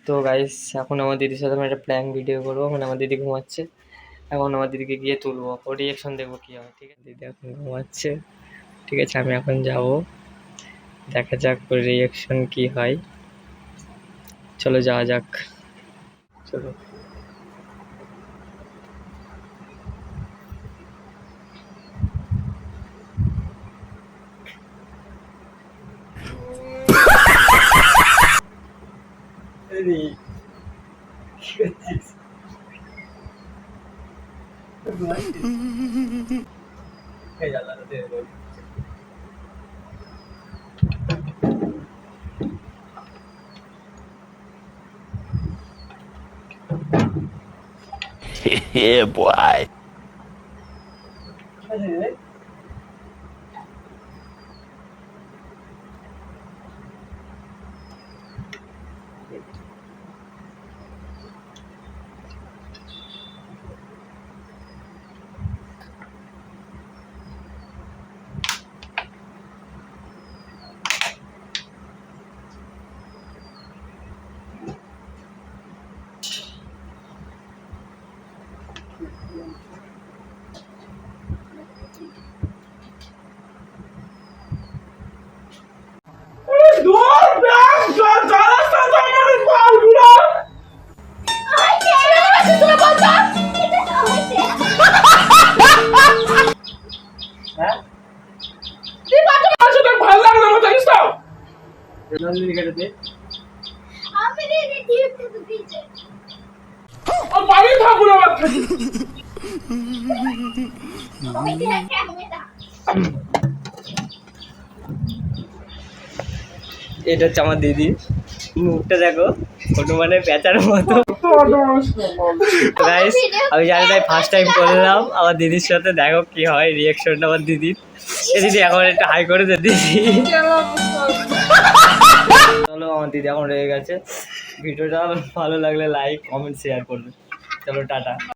তো গাইস এখন আমার দিদির সাথে আমি একটা প্র্যাঙ্ক ভিডিও করবো, মানে আমার দিদি ঘুমাচ্ছে। এখন আমার দিদিকে গিয়ে তুলবো, ও রিয়াকশন দেখবো কী হয়। ঠিক আছে, দিদি এখন ঘুমাচ্ছে। ঠিক আছে, আমি এখন যাব, দেখা যাক ওর রিয়াকশন কী হয়। চলো যাওয়া যাক, চলো। Yeah, boy. এটা হচ্ছে আমার দিদি, মুখটা দেখো হনুমানে পেঁচার মতো। গাইস আমি জানি না, ফার্স্ট টাইম করলাম আমার দিদির সাথে, দেখো কি হয় রিয়াকশনটা আমার দিদির। এই দিদি এখন একটা হাই করে দে দিদি। চলো, আমার দিদি এখন রয়ে গেছে। ভিডিওটা ভালো লাগলে লাইক কমেন্ট শেয়ার করবে। চলো টাটা।